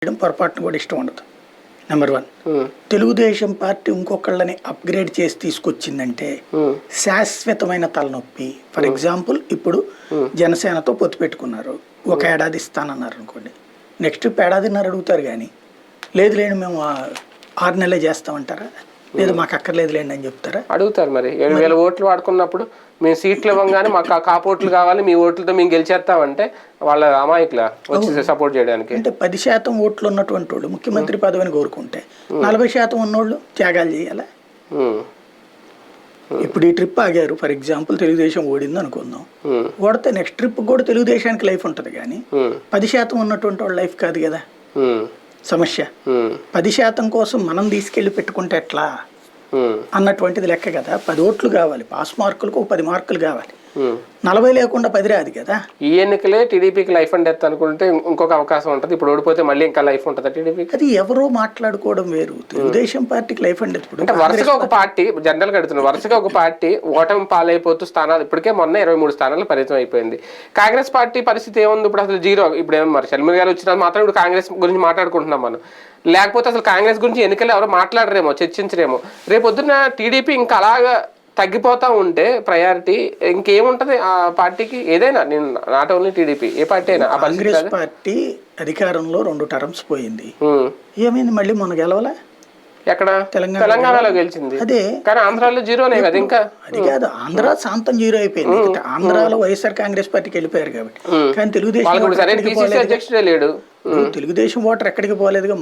చేయడం పొరపాటును కూడా ఇష్టం ఉండదు. నెంబర్ 1. తెలుగుదేశం పార్టీ ఇంకొకళ్ళని అప్గ్రేడ్ చేసి తీసుకొచ్చిందంటే శాశ్వతమైన తలనొప్పి. ఫర్ ఎగ్జాంపుల్ ఇప్పుడు జనసేనతో పొత్తు పెట్టుకున్నారు, ఒక ఏడాది ఇస్తానన్నారు అనుకోండి, నెక్స్ట్ ఏడాదిన్నర అడుగుతారు కానీ లేదు లేండి మేము 6 నెలలే చేస్తామంటారా, లేదు మాకు అక్కర్లేదులేండి అని చెప్తారా? అడుగుతారు. మరి 7,000 ఓట్లు వాడుకున్నప్పుడు మేము సీట్లు ఇవ్వగానే మాకు కాపోట్లు కావాలి, మీ ఓట్లతో మేము గెలిచేస్తామంటే వాళ్ళ అమాయకుల వచ్చి సపోర్ట్ చేయడానికి. అంటే 10% ఓట్లు ఉన్నటువంటి వాళ్ళు ముఖ్యమంత్రి పదవిని కోరుకుంటే 40% ఉన్నోళ్ళు త్యాగాలు చేయాలా? ఇప్పుడు ఈ ట్రిప్ ఆగారు, ఫర్ ఎగ్జాంపుల్ తెలుగుదేశం ఓడింది అనుకుందాం, ఓడితే నెక్స్ట్ ట్రిప్ కూడా తెలుగుదేశానికి లైఫ్ ఉంటుంది కానీ 10% ఉన్నటువంటి వాళ్ళ లైఫ్ కాదు కదా సమస్య. 10% కోసం మనం తీసుకెళ్లి పెట్టుకుంటే ఎట్లా అన్నటువంటిది లెక్క కదా. 10 ఓట్లు కావాలి, పాస్ మార్కులకు 10 మార్కులు కావాలి, 40 లేకుండా 10 రాదు కదా. ఈ ఎన్నికలే టీడీపీకి లైఫ్ అండ్ డెత్ అనుకుంటే ఇంకొక అవకాశం ఉంటుంది. ఇప్పుడు ఓడిపోతే మళ్ళీ ఇంకా లైఫ్ ఉంటుందా టీడీపీకి? అది ఎవరో మాట్లాడుకోవడం వేరు, తెలుగుదేశం పార్టీకి లైఫ్ అండ్ డెత్. అంటే వరుసగా ఒక పార్టీ జనరల్ గా అడుగుతున్నారు, వరుసగా ఒక పార్టీ ఓటమి పాలైపోతూ స్థానాలు ఇప్పటికే మొన్న 23 స్థానాలు పరిమితం అయిపోయింది. కాంగ్రెస్ పార్టీ పరిస్థితి ఏముంది ఇప్పుడు? అసలు జీరో. ఇప్పుడు ఏమో మరి షర్మిల గారు వచ్చిన మాత్రం ఇప్పుడు కాంగ్రెస్ గురించి మాట్లాడుకుంటున్నాం మనం, లేకపోతే అసలు కాంగ్రెస్ గురించి ఎన్నికలు ఎవరో మాట్లాడరేమో, చర్చించరేమో. రేపొద్దున టీడీపీ ఇంకా అలాగా తగ్గిపోతా ఉంటే ప్రయారిటీ ఇంకేముంటది ఆ పార్టీకి? ఏదైనా, నేను not only TDP, A party అయినా. కాంగ్రెస్ పార్టీ అధికారంలో 2 టర్మ్స్ పోయింది, ఏమైంది మళ్ళీ మొన్న గెలవలే? ఎక్కడ? తెలంగాణలో గెలిచింది, అదే. కానీ ఆంధ్రాలో జీరోనే కదా. ఇంకా అది కాదు, ఆంధ్ర శాంతం జీరో అయిపోయింది. ఆంధ్రాలో వైఎస్ఆర్ కాంగ్రెస్ పార్టీకి వెళ్ళిపోయారు కాబట్టి. కానీ తెలుగుదేశం అధ్యక్షుడే లేడు, తెలుగుదేశం ఓటర్ ఎక్కడికి పోలేదుగా.